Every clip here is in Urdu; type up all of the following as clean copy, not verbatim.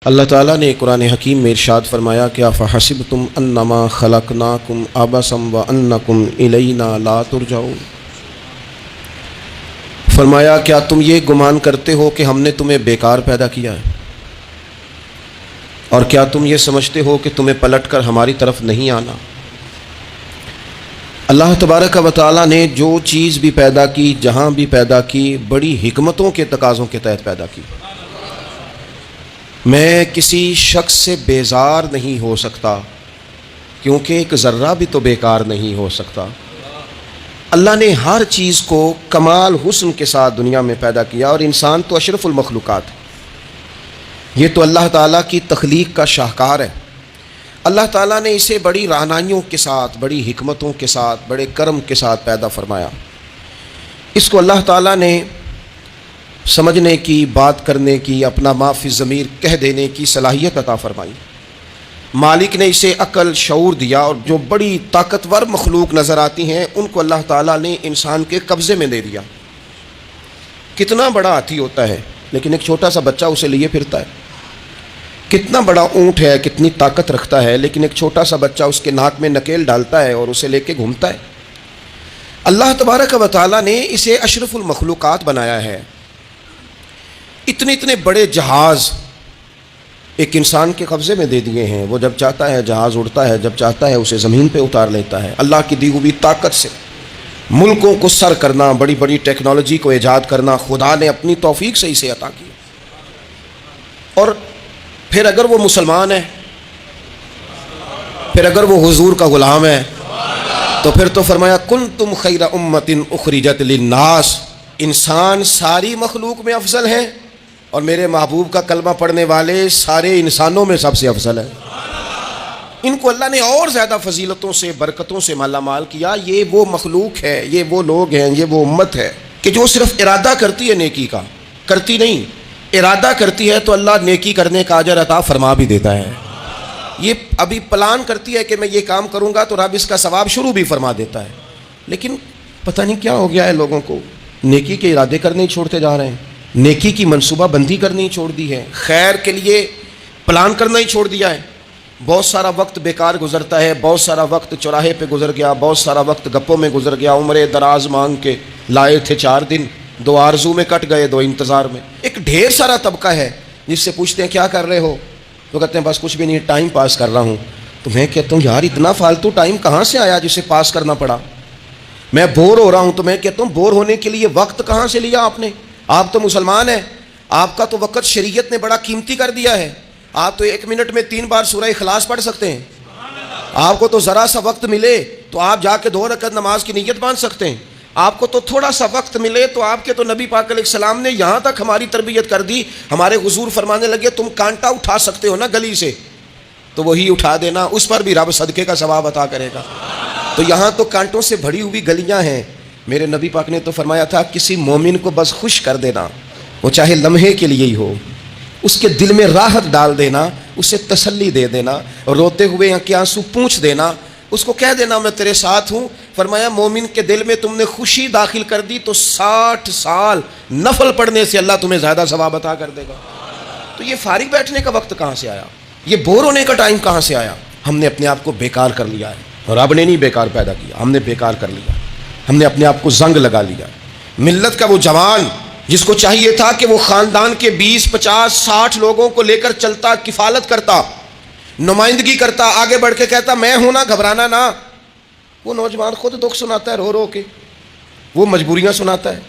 اللہ تعالیٰ نے قرآن حکیم میں ارشاد فرمایا کہ افحسبتم انما خلقناکم عبثا وانکم الینا لا ترجعون۔ فرمایا کیا تم یہ گمان کرتے ہو کہ ہم نے تمہیں بیکار پیدا کیا ہے، اور کیا تم یہ سمجھتے ہو کہ تمہیں پلٹ کر ہماری طرف نہیں آنا؟ اللہ تبارک و تعالیٰ نے جو چیز بھی پیدا کی، جہاں بھی پیدا کی، بڑی حکمتوں کے تقاضوں کے تحت پیدا کی۔ میں کسی شخص سے بیزار نہیں ہو سکتا، کیونکہ ایک ذرہ بھی تو بیکار نہیں ہو سکتا۔ اللہ نے ہر چیز کو کمال حسن کے ساتھ دنیا میں پیدا کیا، اور انسان تو اشرف المخلوقات ہے۔ یہ تو اللہ تعالیٰ کی تخلیق کا شاہکار ہے۔ اللہ تعالیٰ نے اسے بڑی رعنائیوں کے ساتھ، بڑی حکمتوں کے ساتھ، بڑے کرم کے ساتھ پیدا فرمایا۔ اس کو اللہ تعالیٰ نے سمجھنے کی، بات کرنے کی، اپنا ما فی الضمیر کہہ دینے کی صلاحیت عطا فرمائی۔ مالک نے اسے عقل، شعور دیا، اور جو بڑی طاقتور مخلوق نظر آتی ہیں ان کو اللہ تعالیٰ نے انسان کے قبضے میں دے دیا۔ کتنا بڑا ہاتھی ہوتا ہے لیکن ایک چھوٹا سا بچہ اسے لیے پھرتا ہے۔ کتنا بڑا اونٹ ہے، کتنی طاقت رکھتا ہے، لیکن ایک چھوٹا سا بچہ اس کے ناک میں نکیل ڈالتا ہے اور اسے لے کے گھومتا ہے۔ اللہ تبارک و تعالیٰ نے اسے اشرف المخلوقات بنایا ہے۔ اتنے بڑے جہاز ایک انسان کے قبضے میں دے دیے ہیں۔ وہ جب چاہتا ہے جہاز اڑتا ہے، جب چاہتا ہے اسے زمین پہ اتار لیتا ہے۔ اللہ کی دی ہوئی طاقت سے ملکوں کو سر کرنا، بڑی بڑی ٹیکنالوجی کو ایجاد کرنا خدا نے اپنی توفیق سے اسے عطا کیا۔ اور پھر اگر وہ مسلمان ہے، پھر اگر وہ حضور کا غلام ہے، تو پھر تو فرمایا کنتم خیر امۃ اخرجت للناس، انسان ساری مخلوق میں افضل ہیں، اور میرے محبوب کا کلمہ پڑھنے والے سارے انسانوں میں سب سے افضل ہے۔ ان کو اللہ نے اور زیادہ فضیلتوں سے، برکتوں سے مالا مال کیا۔ یہ وہ مخلوق ہے، یہ وہ لوگ ہیں، یہ وہ امت ہے کہ جو صرف ارادہ کرتی ہے نیکی کا، کرتی نہیں۔ ارادہ کرتی ہے تو اللہ نیکی کرنے کا اجر عطا فرما بھی دیتا ہے۔ یہ ابھی پلان کرتی ہے کہ میں یہ کام کروں گا تو رب اس کا ثواب شروع بھی فرما دیتا ہے، لیکن پتہ نہیں کیا ہو گیا ہے، لوگوں کو نیکی کے ارادے کرنے ہی چھوڑتے جا رہے ہیں، نیکی کی منصوبہ بندی کرنی چھوڑ دی ہے، خیر کے لیے پلان کرنا ہی چھوڑ دیا ہے۔ بہت سارا وقت بیکار گزرتا ہے، بہت سارا وقت چوراہے پہ گزر گیا، بہت سارا وقت گپوں میں گزر گیا۔ عمرے دراز مانگ کے لائے تھے 4 دن، 2 آرزو میں کٹ گئے، 2 انتظار میں۔ ایک ڈھیر سارا طبقہ ہے جس سے پوچھتے ہیں کیا کر رہے ہو، تو کہتے ہیں بس کچھ بھی نہیں، ٹائم پاس کر رہا ہوں۔ تو میں کہتا ہوں یار اتنا فالتو ٹائم کہاں سے آیا جسے پاس کرنا پڑا؟ میں بور ہو رہا ہوں، تو میں کہتا ہوں بور ہونے کے لیے وقت کہاں سے لیا آپ نے؟ آپ تو مسلمان ہیں، آپ کا تو وقت شریعت نے بڑا قیمتی کر دیا ہے۔ آپ تو 1 منٹ میں 3 بار سورہ اخلاص پڑھ سکتے ہیں۔ آپ کو تو ذرا سا وقت ملے تو آپ جا کے 2 رکعت نماز کی نیت باندھ سکتے ہیں۔ آپ کو تو تھوڑا سا وقت ملے تو آپ کے تو نبی پاک علیہ السلام نے یہاں تک ہماری تربیت کر دی، ہمارے حضور فرمانے لگے تم کانٹا اٹھا سکتے ہو نا گلی سے، تو وہی اٹھا دینا، اس پر بھی رب صدقے کا ثواب عطا کرے گا۔ تو یہاں تو کانٹوں سے بھری ہوئی گلیاں ہیں۔ میرے نبی پاک نے تو فرمایا تھا کسی مومن کو بس خوش کر دینا، وہ چاہے لمحے کے لیے ہی ہو، اس کے دل میں راحت ڈال دینا، اسے تسلی دے دینا، روتے ہوئے کے آنسو پونچھ دینا، اس کو کہہ دینا میں تیرے ساتھ ہوں۔ فرمایا مومن کے دل میں تم نے خوشی داخل کر دی تو 60 سال نفل پڑھنے سے اللہ تمہیں زیادہ ثواب عطا کر دے گا۔ تو یہ فارغ بیٹھنے کا وقت کہاں سے آیا؟ یہ بور ہونے کا ٹائم کہاں سے آیا؟ ہم نے اپنے آپ کو بیکار کر لیا ہے، اور رب نے نہیں بیکار پیدا کیا، ہم نے بیکار کر لیا۔ ہم نے اپنے آپ کو زنگ لگا لیا۔ ملت کا وہ جوان جس کو چاہیے تھا کہ وہ خاندان کے 20، 50، 60 لوگوں کو لے کر چلتا، کفالت کرتا، نمائندگی کرتا، آگے بڑھ کے کہتا میں ہوں نا، گھبرانا نہ، وہ نوجوان خود دکھ سناتا ہے رو رو کے، وہ مجبوریاں سناتا ہے،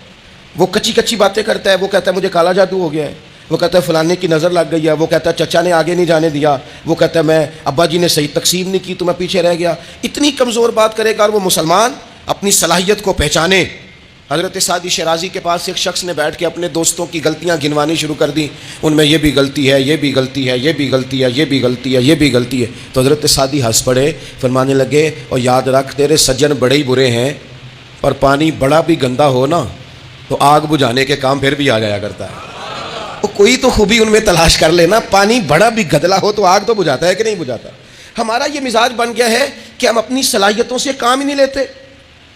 وہ کچی باتیں کرتا ہے، وہ کہتا ہے مجھے کالا جادو ہو گیا ہے، وہ کہتا ہے فلانے کی نظر لگ گئی ہے، وہ کہتا ہے چچا نے آگے نہیں جانے دیا، وہ کہتا ہے میں ابا جی نے صحیح تقسیم نہیں کی تو میں پیچھے رہ گیا۔ اتنی کمزور بات کرے گا، اور وہ مسلمان اپنی صلاحیت کو پہچانے۔ حضرت سعدی شیرازی کے پاس ایک شخص نے بیٹھ کے اپنے دوستوں کی غلطیاں گنوانی شروع کر دی، ان میں یہ بھی غلطی ہے، یہ بھی غلطی ہے، یہ بھی غلطی ہے، یہ بھی غلطی ہے، یہ بھی غلطی ہے۔ تو حضرت سعدی ہنس پڑے، فرمانے لگے اور یاد رکھ تیرے سجن بڑے ہی برے ہیں، پر پانی بڑا بھی گندا ہو نا تو آگ بجھانے کے کام پھر بھی آ جایا کرتا ہے۔ کوئی تو خوبی ان میں تلاش کر لینا، پانی بڑا بھی گدلا ہو تو آگ تو بجھاتا ہے کہ نہیں بجھاتا؟ ہمارا یہ مزاج بن گیا ہے کہ ہم اپنی صلاحیتوں سے کام ہی نہیں لیتے،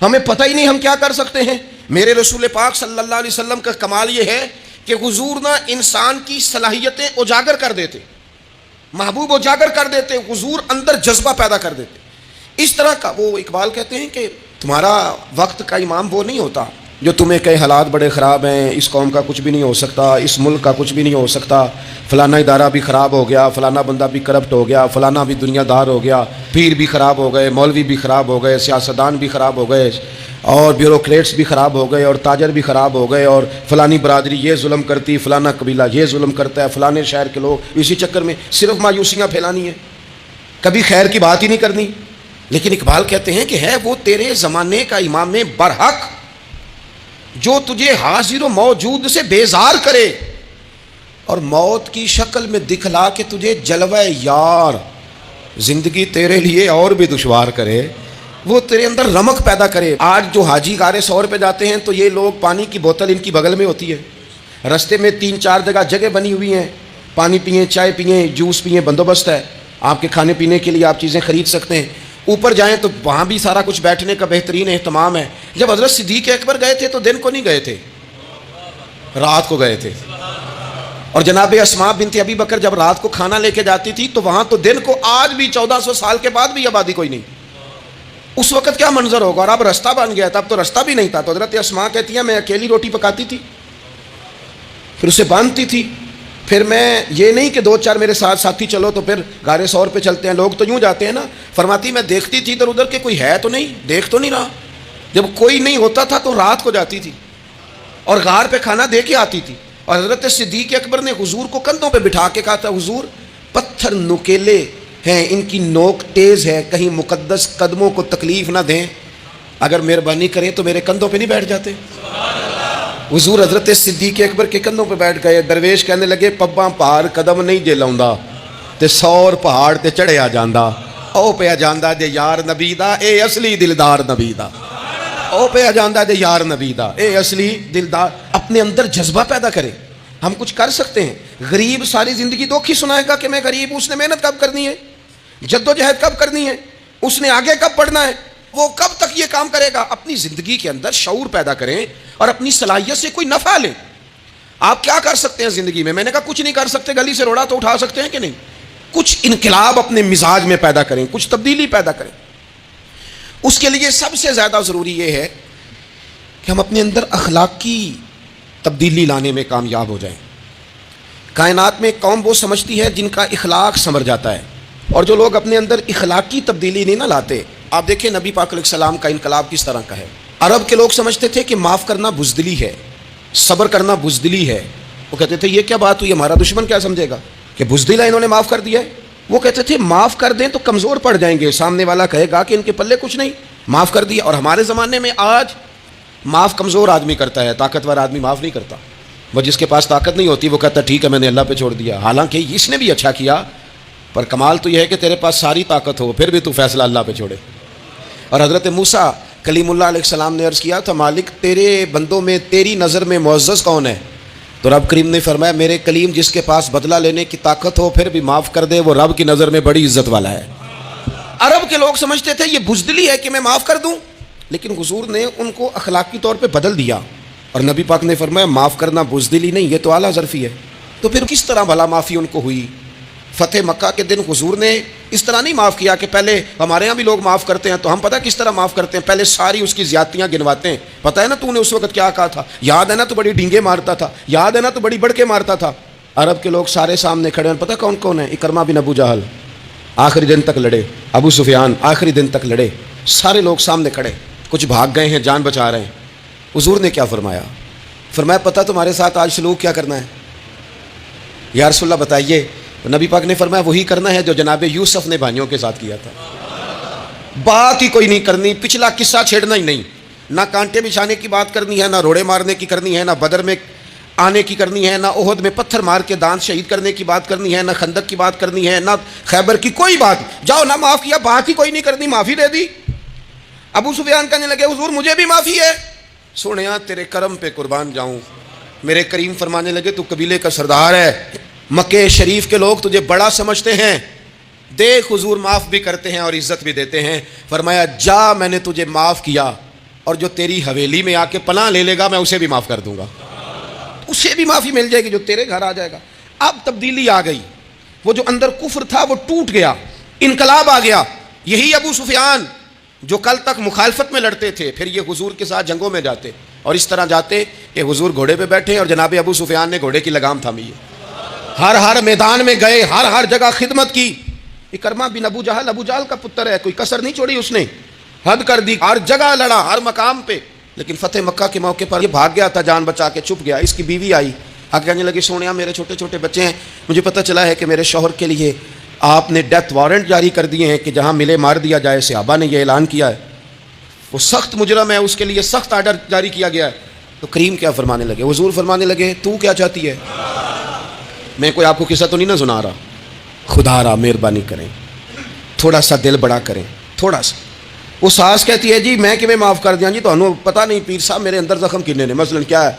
ہمیں پتہ ہی نہیں ہم کیا کر سکتے ہیں۔ میرے رسول پاک صلی اللہ علیہ وسلم کا کمال یہ ہے کہ حضور نہ انسان کی صلاحیتیں اجاگر کر دیتے۔ محبوب اجاگر کر دیتے، حضور اندر جذبہ پیدا کر دیتے. اس طرح کا وہ اقبال کہتے ہیں کہ تمہارا وقت کا امام وہ نہیں ہوتا جو تمہیں کہے حالات بڑے خراب ہیں، اس قوم کا کچھ بھی نہیں ہو سکتا، اس ملک کا کچھ بھی نہیں ہو سکتا، فلانا ادارہ بھی خراب ہو گیا، فلانا بندہ بھی کرپٹ ہو گیا، فلانا بھی دنیا دار ہو گیا، پیر بھی خراب ہو گئے، مولوی بھی خراب ہو گئے، سیاستدان بھی خراب ہو گئے، اور بیوروکریٹس بھی خراب ہو گئے، اور تاجر بھی خراب ہو گئے، اور فلانی برادری یہ ظلم کرتی، فلانا قبیلہ یہ ظلم کرتا ہے، فلانے شہر کے لوگ، اسی چکر میں صرف مایوسیاں پھیلانی ہیں، کبھی خیر کی بات ہی نہیں کرنی. لیکن اقبال کہتے ہیں کہ ہے وہ تیرے زمانے کا امام برحق جو تجھے حاضر و موجود سے بیزار کرے اور موت کی شکل میں دکھلا کے تجھے جلوہ یار زندگی تیرے لیے اور بھی دشوار کرے، وہ تیرے اندر رمق پیدا کرے. آج جو حاجی غار سور پہ جاتے ہیں تو یہ لوگ پانی کی بوتل ان کی بغل میں ہوتی ہے، رستے میں 3-4 جگہ بنی ہوئی ہیں، پانی پئیں، چائے پئیں، جوس پئیں، بندوبست ہے، آپ کے کھانے پینے کے لیے آپ چیزیں خرید سکتے ہیں. اوپر جائیں تو وہاں بھی سارا کچھ بیٹھنے کا بہترین اہتمام ہے. جب حضرت صدیق اکبر گئے تھے تو دن کو نہیں گئے تھے، رات کو گئے تھے. اور جناب اسماء بنت ابی بکر جب رات کو کھانا لے کے جاتی تھی تو وہاں تو دن کو آج بھی 1400 سال کے بعد بھی آبادی کوئی نہیں. اس وقت کیا منظر ہوگا. اور اب رستہ بن گیا تھا، اب تو رستہ بھی نہیں تھا. تو حضرت اسماء کہتی ہیں میں اکیلی روٹی پکاتی تھی، پھر اسے باندھتی تھی، پھر میں یہ نہیں کہ 2-4 میرے ساتھ ساتھی چلو تو پھر غار سور پہ چلتے ہیں، لوگ تو یوں جاتے ہیں نا. فرماتی میں دیکھتی تھی ادھر ادھر کہ کوئی ہے تو نہیں، دیکھ تو نہیں رہا. جب کوئی نہیں ہوتا تھا تو رات کو جاتی تھی اور غار پہ کھانا دے کے آتی تھی. اور حضرت صدیق اکبر نے حضور کو کندھوں پہ بٹھا کے کہا تھا حضور پتھر نکیلے ہیں، ان کی نوک تیز ہے، کہیں مقدس قدموں کو تکلیف نہ دیں، اگر مہربانی کریں تو میرے کندھوں پہ نہیں بیٹھ جاتے. حضور حضرت صدیق اکبر کے کندھوں پہ بیٹھ گئے. درویش کہنے لگے پباں پہاڑ قدم نہیں جے لاؤندا تے سور پہاڑ تے چڑھیا جاندا، او پیا جاندا جے یار نبی دا اے اصلی دلدار نبی دا، او پیا جاندا جے یار نبی دا اے اصلی دلدار. اپنے اندر جذبہ پیدا کرے. ہم کچھ کر سکتے ہیں. غریب ساری زندگی دکھ ہی سنائے گا کہ میں غریب، اس نے محنت کب کرنی ہے، جدوجہد کب کرنی ہے، اس نے آگے کب پڑھنا ہے، وہ کب تک یہ کام کرے گا. اپنی زندگی کے اندر شعور پیدا کریں اور اپنی صلاحیت سے کوئی نفع لیں. آپ کیا کر سکتے ہیں زندگی میں نے کہا کچھ نہیں کر سکتے، گلی سے روڑا تو اٹھا سکتے ہیں کہ نہیں. کچھ انقلاب اپنے مزاج میں پیدا کریں، کچھ تبدیلی پیدا کریں. اس کے لیے سب سے زیادہ ضروری یہ ہے کہ ہم اپنے اندر اخلاقی تبدیلی لانے میں کامیاب ہو جائیں. کائنات میں قوم وہ سمجھتی ہے جن کا اخلاق سنور جاتا ہے، اور جو لوگ اپنے اندر اخلاقی تبدیلی نہیں نہ لاتے. آپ دیکھیں نبی پاک علیہ السلام کا انقلاب کس طرح کا ہے. عرب کے لوگ سمجھتے تھے کہ معاف کرنا بزدلی ہے، صبر کرنا بزدلی ہے. وہ کہتے تھے یہ کیا بات ہوئی، ہمارا دشمن کیا سمجھے گا کہ بزدل ہے، انہوں نے معاف کر دیا ہے. وہ کہتے تھے معاف کر دیں تو کمزور پڑ جائیں گے، سامنے والا کہے گا کہ ان کے پلے کچھ نہیں، معاف کر دیا. اور ہمارے زمانے میں آج معاف کمزور آدمی کرتا ہے، طاقتور آدمی معاف نہیں کرتا. وہ جس کے پاس طاقت نہیں ہوتی وہ کہتا ہے ٹھیک ہے میں نے اللہ پہ چھوڑ دیا، حالانکہ اس نے بھی اچھا کیا، پر کمال تو یہ ہے کہ تیرے پاس ساری طاقت ہو پھر بھی تو فیصلہ اللہ پہ چھوڑے. اور حضرت موسیٰ کلیم اللہ علیہ السلام نے عرض کیا تھا مالک تیرے بندوں میں تیری نظر میں معزز کون ہے؟ تو رب کریم نے فرمایا میرے کلیم جس کے پاس بدلہ لینے کی طاقت ہو پھر بھی معاف کر دے وہ رب کی نظر میں بڑی عزت والا ہے. عرب کے لوگ سمجھتے تھے یہ بزدلی ہے کہ میں معاف کر دوں، لیکن حضور نے ان کو اخلاقی طور پہ بدل دیا اور نبی پاک نے فرمایا معاف کرنا بزدلی نہیں، یہ تو اعلیٰ ظرفی ہے. تو پھر کس طرح بھلا معافی ان کو ہوئی؟ فتح مکہ کے دن حضور نے اس طرح نہیں معاف کیا کہ پہلے ہمارے ہاں بھی لوگ معاف کرتے ہیں تو ہم پتہ کس طرح معاف کرتے ہیں، پہلے ساری اس کی زیادتیاں گنواتے ہیں. پتہ ہے نا تو نے اس وقت کیا کہا تھا، یاد ہے نا تو بڑی ڈینگے مارتا تھا، یاد ہے نا تو بڑی بڑھ کے مارتا تھا. عرب کے لوگ سارے سامنے کھڑے ہیں، پتہ کون کون ہے؟ اکرمہ بن ابو جہل آخری دن تک لڑے، ابو سفیان آخری دن تک لڑے، سارے لوگ سامنے کھڑے، کچھ بھاگ گئے ہیں جان بچا رہے ہیں. حضور نے کیا فرمایا؟ فرمایا پتہ تمہارے ساتھ آج سلوک کیا کرنا ہے؟ یا رسول اللہ بتائیے. نبی پاک نے فرمایا وہی کرنا ہے جو جناب یوسف نے بھائیوں کے ساتھ کیا تھا. بات ہی کوئی نہیں کرنی، پچھلا قصہ چھیڑنا ہی نہیں، نہ کانٹے بچھانے کی بات کرنی ہے، نہ روڑے مارنے کی کرنی ہے، نہ بدر میں آنے کی کرنی ہے، نہ احد میں پتھر مار کے دانت شہید کرنے کی بات کرنی ہے، نہ خندق کی بات کرنی ہے، نہ خیبر کی کوئی بات. جاؤ نہ معاف کیا، بات ہی کوئی نہیں کرنی، معافی دے دی. ابو سفیان کہنے لگے حضور مجھے بھی معافی ہے. سونیا تیرے کرم پہ قربان جاؤں. میرے کریم فرمانے لگے تو قبیلے کا سردار ہے، مکہ شریف کے لوگ تجھے بڑا سمجھتے ہیں، دیکھ حضور معاف بھی کرتے ہیں اور عزت بھی دیتے ہیں. فرمایا جا میں نے تجھے معاف کیا اور جو تیری حویلی میں آ کے پناہ لے لے گا میں اسے بھی معاف کر دوں گا، اسے بھی معافی مل جائے گی جو تیرے گھر آ جائے گا. اب تبدیلی آ گئی. وہ جو اندر کفر تھا وہ ٹوٹ گیا، انقلاب آ گیا۔ یہی ابو سفیان جو کل تک مخالفت میں لڑتے تھے، پھر یہ حضور کے ساتھ جنگوں میں جاتے، اور اس طرح جاتے کہ حضور گھوڑے پہ بیٹھے اور جناب ابو سفیان نے گھوڑے کی لگام تھامی ہے، ہر میدان میں گئے، ہر جگہ خدمت کی۔ اکرمہ بن ابو جہل کا پتر ہے، کوئی کسر نہیں چھوڑی اس نے، حد کر دی، ہر جگہ لڑا، ہر مقام پہ۔ لیکن فتح مکہ کے موقع پر یہ بھاگ گیا تھا، جان بچا کے چھپ گیا۔ اس کی بیوی آئی، آ کے کہنے لگی سونیا میرے چھوٹے چھوٹے بچے ہیں، مجھے پتہ چلا ہے کہ میرے شوہر کے لیے آپ نے ڈیتھ وارنٹ جاری کر دیے ہیں کہ جہاں ملے مار دیا جائے، صحابہ نے یہ اعلان کیا ہے، وہ سخت مجرم ہے، اس کے لیے سخت آرڈر جاری کیا گیا ہے۔ تو کریم کیا فرمانے لگے؟ حضور فرمانے لگے تو کیا چاہتی ہے؟ میں کوئی آپ کو قصہ تو نہیں نہ سنا رہا، خدا را مہربانی کریں، تھوڑا سا دل بڑا کریں، تھوڑا سا۔ وہ ساس کہتی ہے جی میں کیویں معاف کر دیاں جی، تمہیں پتہ نہیں پیر صاحب میرے اندر زخم کنے نے، مثلاً کیا ہے،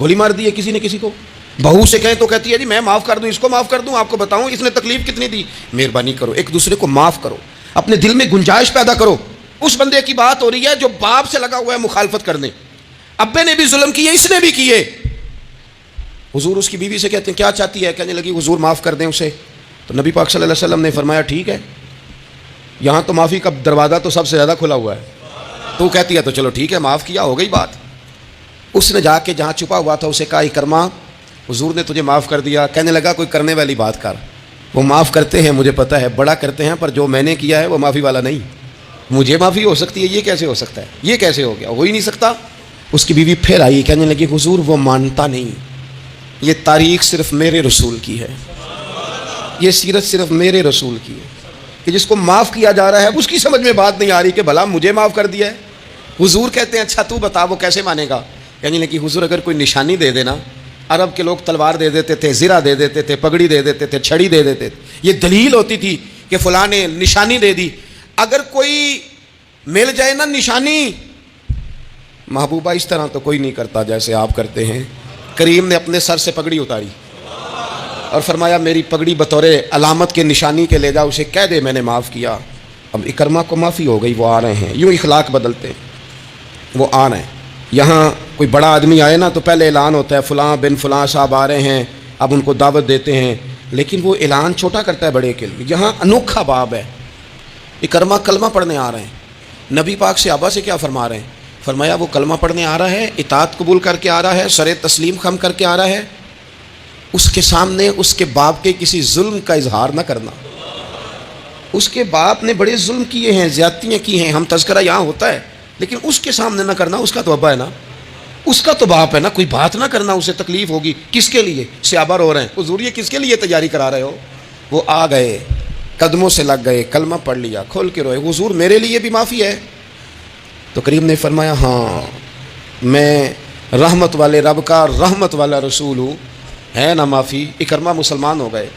گولی مار دی ہے کسی نے کسی کو۔ بہو سے کہیں تو کہتی ہے جی میں معاف کر دوں، اس کو معاف کر دوں، آپ کو بتاؤں اس نے تکلیف کتنی دی۔ مہربانی کرو، ایک دوسرے کو معاف کرو، اپنے دل میں گنجائش پیدا کرو۔ اس بندے کی بات ہو رہی ہے جو باپ سے لگا ہوا ہے مخالفت کرنے، ابے نے بھی ظلم کیے، اس نے بھی کیے۔ حضور اس کی بیوی سے کہتے ہیں کیا چاہتی ہے؟ کہنے لگی حضور معاف کر دیں اسے۔ تو نبی پاک صلی اللہ علیہ وسلم نے فرمایا ٹھیک ہے، یہاں تو معافی کا دروازہ تو سب سے زیادہ کھلا ہوا ہے، تو کہتی ہے تو چلو ٹھیک ہے معاف کیا، ہو گئی بات۔ اس نے جا کے جہاں چھپا ہوا تھا اسے کہا اکرمہ حضور نے تجھے معاف کر دیا۔ کہنے لگا کوئی کرنے والی بات کر، وہ معاف کرتے ہیں مجھے پتہ ہے، بڑا کرتے ہیں، پر جو میں نے کیا ہے وہ معافی والا نہیں۔ مجھے معافی ہو سکتی ہے، یہ کیسے ہو سکتا ہے، یہ کیسے ہو گیا، ہو ہی نہیں سکتا۔ اس کی بیوی پھر آئی، کہنے لگی حضور وہ مانتا نہیں، یہ تاریخ صرف میرے رسول کی ہے، یہ سیرت صرف میرے رسول کی ہے کہ جس کو معاف کیا جا رہا ہے اس کی سمجھ میں بات نہیں آ رہی کہ بھلا مجھے معاف کر دیا ہے۔ حضور کہتے ہیں اچھا تو بتا وہ کیسے مانے گا؟ کہنے لگی حضور اگر کوئی نشانی دے دینا، عرب کے لوگ تلوار دے دیتے تھے، زرہ دے دیتے تھے، پگڑی دے دیتے تھے، چھڑی دے دیتے تھے، یہ دلیل ہوتی تھی کہ فلاں نے نشانی دے دی۔ اگر کوئی مل جائے نا نشانی، محبوبہ اس طرح تو کوئی نہیں کرتا جیسے آپ کرتے ہیں۔ کریم نے اپنے سر سے پگڑی اتاری اور فرمایا میری پگڑی بطور علامت کے نشانی کے لے جا، اسے کہہ دے میں نے معاف کیا۔ اب اکرمہ کو معافی ہو گئی، وہ آ رہے ہیں، یوں اخلاق بدلتے وہ آ رہے ہیں۔ یہاں کوئی بڑا آدمی آئے نا تو پہلے اعلان ہوتا ہے فلاں بن فلاں صاحب آ رہے ہیں، اب ان کو دعوت دیتے ہیں، لیکن وہ اعلان چھوٹا کرتا ہے بڑے کے لیے۔ یہاں انوکھا باب ہے، اکرمہ کلمہ پڑھنے آ رہے ہیں، نبی پاک صحابہ سے کیا فرما رہے ہیں؟ فرمایا وہ کلمہ پڑھنے آ رہا ہے، اطاعت قبول کر کے آ رہا ہے، سر تسلیم خم کر کے آ رہا ہے، اس کے سامنے اس کے باپ کے کسی ظلم کا اظہار نہ کرنا۔ اس کے باپ نے بڑے ظلم کیے ہیں، زیادتیاں کی ہیں، ہم تذکرہ یہاں ہوتا ہے، لیکن اس کے سامنے نہ کرنا، اس کا تو ابا ہے نا، اس کا تو باپ ہے نا، کوئی بات نہ کرنا، اسے تکلیف ہوگی۔ کس کے لیے؟ صحابہ رو رہے ہیں، حضور یہ کس کے لیے تیاری کرا رہے ہو؟ وہ آ گئے، قدموں سے لگ گئے، کلمہ پڑھ لیا، کھول کے روئے، حضور میرے لیے بھی معافی ہے؟ تو کریم نے فرمایا ہاں میں رحمت والے رب کا رحمت والا رسول ہوں، ہے نا معافی۔ اکرمہ مسلمان ہو گئے،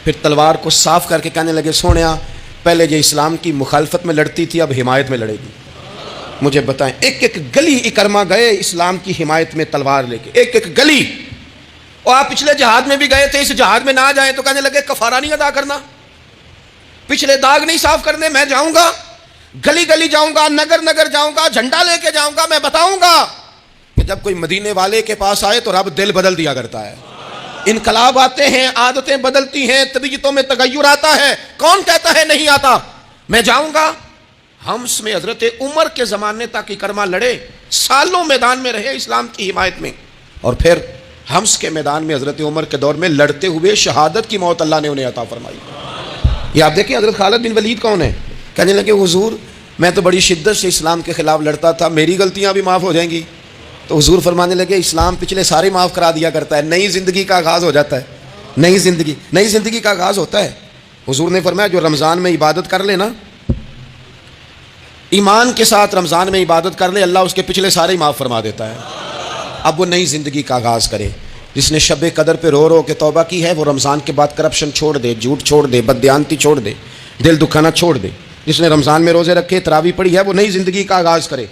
پھر تلوار کو صاف کر کے کہنے لگے سونیا پہلے جو اسلام کی مخالفت میں لڑتی تھی اب حمایت میں لڑے گی، مجھے بتائیں۔ ایک ایک گلی اکرمہ گئے اسلام کی حمایت میں تلوار لے کے، ایک ایک گلی۔ اور آپ پچھلے جہاد میں بھی گئے تھے، اس جہاد میں نہ جائیں تو کہنے لگے کفارہ نہیں ادا کرنا، پچھلے داغ نہیں صاف کرنے، میں جاؤں گا، گلی گلی جاؤں گا، نگر نگر جاؤں گا، جھنڈا لے کے جاؤں گا، میں بتاؤں گا کہ جب کوئی مدینے والے کے پاس آئے تو رب دل بدل دیا کرتا ہے، انقلاب آتے ہیں، عادتیں بدلتی ہیں، طبیعتوں میں تغیر آتا ہے، کون کہتا ہے نہیں آتا؟ میں جاؤں گا۔ ہمس میں حضرت عمر کے زمانے تک اکرمہ لڑے، سالوں میدان میں رہے اسلام کی حمایت میں، اور پھر ہمس کے میدان میں حضرت عمر کے دور میں لڑتے ہوئے شہادت کی موت اللہ نے انہیں عطا فرمائی۔ یہ آپ دیکھیں حضرت خالد بن ولید کون ہے؟ کہنے لگے حضور میں تو بڑی شدت سے اسلام کے خلاف لڑتا تھا، میری غلطیاں بھی معاف ہو جائیں گی؟ تو حضور فرمانے لگے اسلام پچھلے سارے معاف کرا دیا کرتا ہے، نئی زندگی کا آغاز ہو جاتا ہے، نئی زندگی کا آغاز ہوتا ہے۔ حضور نے فرمایا جو رمضان میں عبادت کر لے نا، ایمان کے ساتھ رمضان میں عبادت کر لے، اللہ اس کے پچھلے سارے معاف فرما دیتا ہے۔ اب وہ نئی زندگی کا آغاز کرے۔ جس نے شب قدر پہ رو رو کے توبہ کی ہے وہ رمضان کے بعد کرپشن چھوڑ دے، جھوٹ چھوڑ دے، بددیانتی چھوڑ دے، دل دکھانا چھوڑ دے۔ جس نے رمضان میں روزے رکھے، تراویح پڑھی ہے، وہ نئی زندگی کا آغاز کرے۔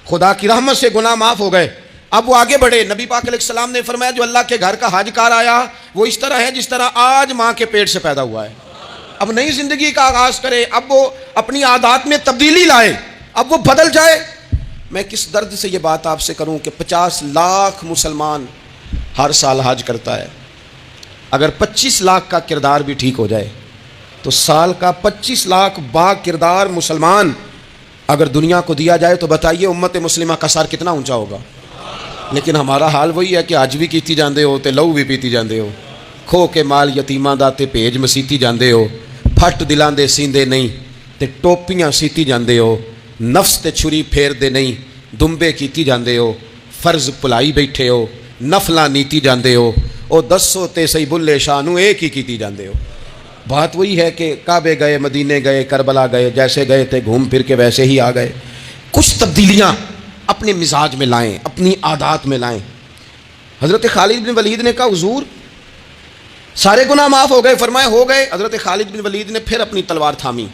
خدا کی رحمت سے گناہ معاف ہو گئے، اب وہ آگے بڑھے۔ نبی پاک علیہ السلام نے فرمایا جو اللہ کے گھر کا حج کار آیا وہ اس طرح ہے جس طرح آج ماں کے پیٹ سے پیدا ہوا ہے۔ اب نئی زندگی کا آغاز کرے، اب وہ اپنی عادات میں تبدیلی لائے، اب وہ بدل جائے۔ میں کس درد سے یہ بات آپ سے کروں کہ 50 لاکھ مسلمان ہر سال حج کرتا ہے، اگر 25 لاکھ کا کردار بھی ٹھیک ہو جائے تو سال کا 25 لاکھ با کردار مسلمان اگر دنیا کو دیا جائے تو بتائیے امت مسلمہ کا سر کتنا اونچا ہوگا. لیکن ہمارا حال وہی ہے کہ آج بھی کیتی جاندے ہو تے لہو بھی پیتی جاندے ہو, کھو کے مال یتیماں دا تے بھیج مسیتی جاندے ہو, پھٹ دلاں دے سیندے نہیں تے ٹوپیاں سیتی جاندے ہو, نفس تے چھری پھیر دے نہیں دمبے کیتی جاندے ہو, فرض پلائی بیٹھے ہو, نفلاں نیتی جاندے ہو, او دسو تے صحیح بلے شاہ نو ایک ہی کیتی جاندے ہو. بات وہی ہے کہ کعبے گئے, مدینے گئے, کربلا گئے, جیسے گئے تھے گھوم پھر کے ویسے ہی آ گئے. کچھ تبدیلیاں اپنے مزاج میں لائیں, اپنی عادات میں لائیں. حضرت خالد بن ولید نے کہا حضور سارے گناہ معاف ہو گئے, فرمایا ہو گئے. حضرت خالد بن ولید نے پھر اپنی تلوار تھامی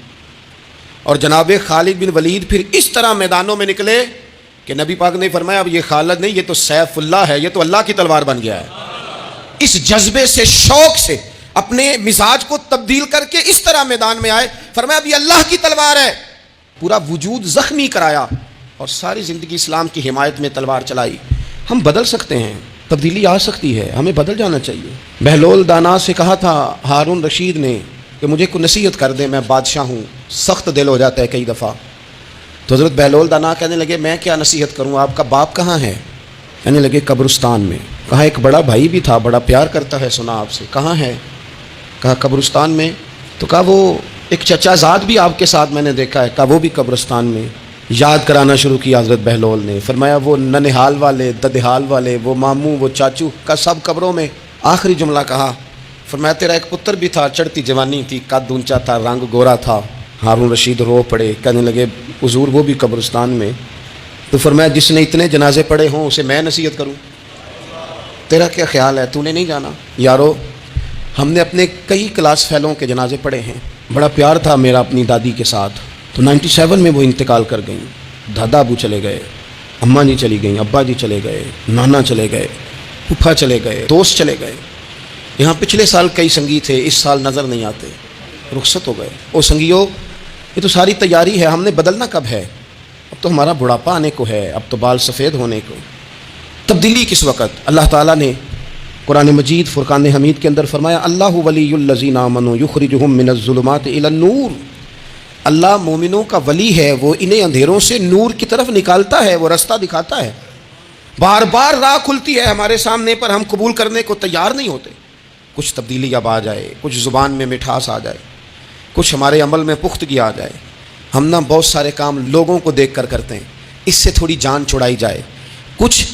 اور جناب خالد بن ولید پھر اس طرح میدانوں میں نکلے کہ نبی پاک نے فرمایا اب یہ خالد نہیں, یہ تو سیف اللہ ہے, یہ تو اللہ کی تلوار بن گیا ہے. اس جذبے سے, شوق سے اپنے مزاج کو تبدیل کر کے اس طرح میدان میں آئے, فرمایا اب یہ اللہ کی تلوار ہے. پورا وجود زخمی کرایا اور ساری زندگی اسلام کی حمایت میں تلوار چلائی. ہم بدل سکتے ہیں, تبدیلی آ سکتی ہے, ہمیں بدل جانا چاہیے. بہلول دانا سے کہا تھا ہارون رشید نے کہ مجھے کوئی نصیحت کر دے, میں بادشاہ ہوں, سخت دل ہو جاتا ہے کئی دفعہ. تو حضرت بہلول دانا کہنے لگے میں کیا نصیحت کروں, آپ کا باپ کہاں ہے؟ کہنے لگے قبرستان میں. کہا ایک بڑا بھائی بھی تھا, بڑا پیار کرتا ہے, سنا آپ سے, کہاں ہے؟ کہا قبرستان میں. تو کہا وہ ایک چچا زاد بھی آپ کے ساتھ میں نے دیکھا ہے. کہا وہ بھی قبرستان میں. یاد کرانا شروع کیا حضرت بہلول نے, فرمایا وہ ننہال والے, ددہال والے, وہ ماموں, وہ چاچو کا سب قبروں میں. آخری جملہ کہا, فرمایا تیرا ایک پتر بھی تھا, چڑھتی جوانی تھی, قد اونچا تھا, رنگ گورا تھا. ہارون رشید رو پڑے, کہنے لگے حضور وہ بھی قبرستان میں. تو فرمایا جس نے اتنے جنازے پڑھے ہوں اسے میں نصیحت کروں, تیرا کیا خیال ہے, تو نے نہیں جانا؟ یارو ہم نے اپنے کئی کلاس فیلوں کے جنازے پڑھے ہیں. بڑا پیار تھا میرا اپنی دادی کے ساتھ. تو 97 میں وہ انتقال کر گئیں. دادا ابو چلے گئے, اماں جی چلی گئیں, ابا جی چلے گئے, نانا چلے گئے, پھپھا چلے گئے, دوست چلے گئے. یہاں پچھلے سال کئی سنگی تھے, اس سال نظر نہیں آتے, رخصت ہو گئے. او سنگیو یہ تو ساری تیاری ہے, ہم نے بدلنا کب ہے؟ اب تو ہمارا بڑھاپا آنے کو ہے, اب تو بال سفید ہونے کو. تبدیلی کس وقت؟ اللہ تعالیٰ نے قرآن مجید فرقان حمید کے اندر فرمایا اللہ ولی الذین آمنوا یخرجہم من الظلمات الی النور. اللہ مومنوں کا ولی ہے, وہ انہیں اندھیروں سے نور کی طرف نکالتا ہے, وہ رستہ دکھاتا ہے. بار بار راہ کھلتی ہے ہمارے سامنے پر ہم قبول کرنے کو تیار نہیں ہوتے. کچھ تبدیلی اب آ جائے, کچھ زبان میں مٹھاس آ جائے, کچھ ہمارے عمل میں پختگی آ جائے. ہم نہ بہت سارے کام لوگوں کو دیکھ کر کرتے ہیں, اس سے تھوڑی جان چھڑائی جائے. کچھ